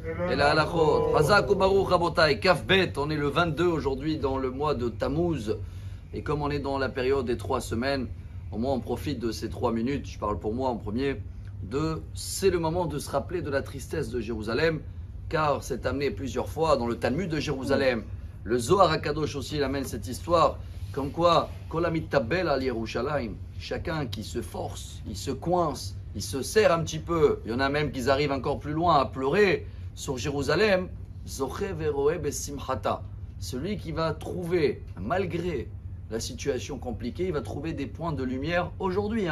et la halachot. Hazak ou Baruch Rabotai, Kaf Bet, on est le 22 aujourd'hui dans le mois de Tammuz. Et comme on est dans la période des 3 semaines, au moins on profite de ces 3 minutes, je parle pour moi en premier, c'est le moment de se rappeler de la tristesse de Jérusalem, car c'est amené plusieurs fois dans le Talmud de Jérusalem. Le Zohar HaKadosh aussi il amène cette histoire, comme quoi, Kol Amitabel al Yerushalayim, chacun qui se force, il se coince, il se serre un petit peu, il y en a même qui arrivent encore plus loin à pleurer sur Jérusalem, Zoche veroe besimchata, celui qui va trouver, malgré la situation compliquée, il va trouver des points de lumière aujourd'hui,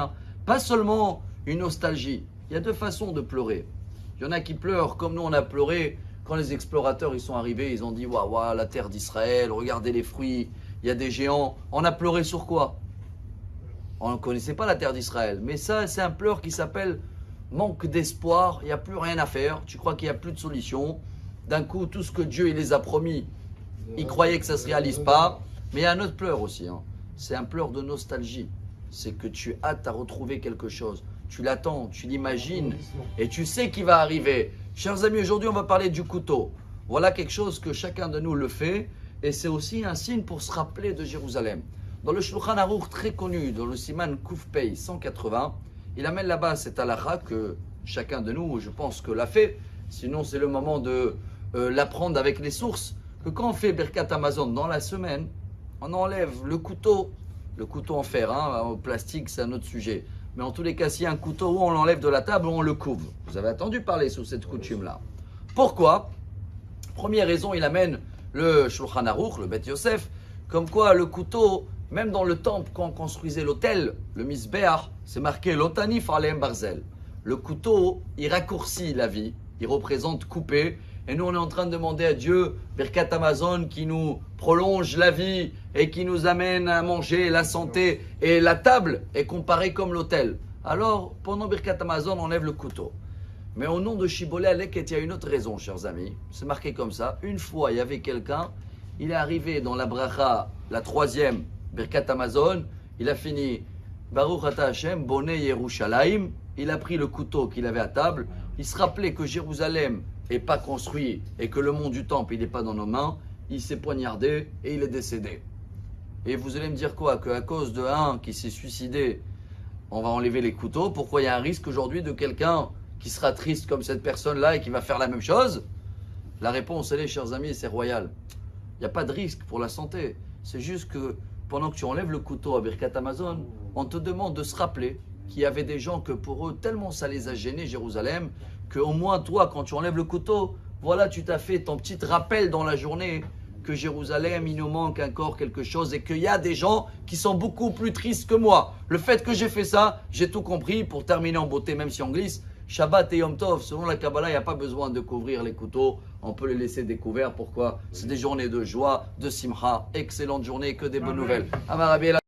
pas seulement une nostalgie. Il y a 2 façons de pleurer. Il y en a qui pleurent comme nous on a pleuré quand les explorateurs ils sont arrivés, ils ont dit waouh, waouh, la terre d'Israël, regardez les fruits, il y a des géants. On a pleuré sur quoi? On ne connaissait pas la terre d'Israël, mais ça c'est un pleur qui s'appelle manque d'espoir, il n'y a plus rien à faire, tu crois qu'il n'y a plus de solution. D'un coup, tout ce que Dieu il les a promis, ils croyaient que ça ne se réalise pas. Mais il y a un autre pleur aussi, c'est un pleur de nostalgie. C'est que tu as hâte à retrouver quelque chose. Tu l'attends, tu l'imagines et tu sais qu'il va arriver. Chers amis, aujourd'hui on va parler du couteau. Voilà quelque chose que chacun de nous le fait et c'est aussi un signe pour se rappeler de Jérusalem. Dans le Shulchan Aruch très connu, dans le Siman Kuf Pei 180, il amène là-bas cette halakha que chacun de nous, je pense que l'a fait. Sinon c'est le moment de l'apprendre avec les sources. Que quand on fait Birkat Hamazon dans la semaine, on enlève le couteau en fer, au plastique c'est un autre sujet. Mais en tous les cas, s'il y a un couteau, où on l'enlève de la table, ou on le couvre. Vous avez entendu parler sur cette coutume-là. Pourquoi? Première raison, il amène le Shulchan Aruch, le Bet Yosef, comme quoi le couteau, même dans le temple, quand on construisait l'autel, le Mizbeach, c'est marqué Lotanif Alem Barzel. Le couteau, il raccourcit la vie, il représente couper. Et nous, on est en train de demander à Dieu, Birkat Hamazon, qui nous prolonge la vie et qui nous amène à manger, la santé. Et la table est comparée comme l'autel. Alors, pendant Birkat Hamazon, on enlève le couteau. Mais au nom de Shibolé Aleket, il y a une autre raison, chers amis. C'est marqué comme ça. Une fois, il y avait quelqu'un, il est arrivé dans la bracha, la 3e Birkat Hamazon. Il a fini Baruch Ata Hashem, Bonei Yerushalayim. Il a pris le couteau qu'il avait à table. Il se rappelait que Jérusalem n'est pas construit et que le mont du temple, il n'est pas dans nos mains. Il s'est poignardé et il est décédé. Et vous allez me dire quoi? Qu'à cause de un qui s'est suicidé, on va enlever les couteaux. Pourquoi il y a un risque aujourd'hui de quelqu'un qui sera triste comme cette personne-là et qui va faire la même chose? La réponse, elle est, chers amis, c'est royal. Il n'y a pas de risque pour la santé. C'est juste que pendant que tu enlèves le couteau à Birkat Hamazon, on te demande de se rappeler qu'il y avait des gens que pour eux, tellement ça les a gênés, Jérusalem, qu'au moins toi, quand tu enlèves le couteau, voilà, tu t'as fait ton petit rappel dans la journée que Jérusalem, il nous manque encore quelque chose et qu'il y a des gens qui sont beaucoup plus tristes que moi. Le fait que j'ai fait ça, j'ai tout compris. Pour terminer en beauté, même si on glisse, Shabbat et Yom Tov, selon la Kabbalah, il n'y a pas besoin de couvrir les couteaux. On peut les laisser découverts. Pourquoi? C'est des journées de joie, de simcha. Excellente journée, que des bonnes nouvelles. Amar Rabbi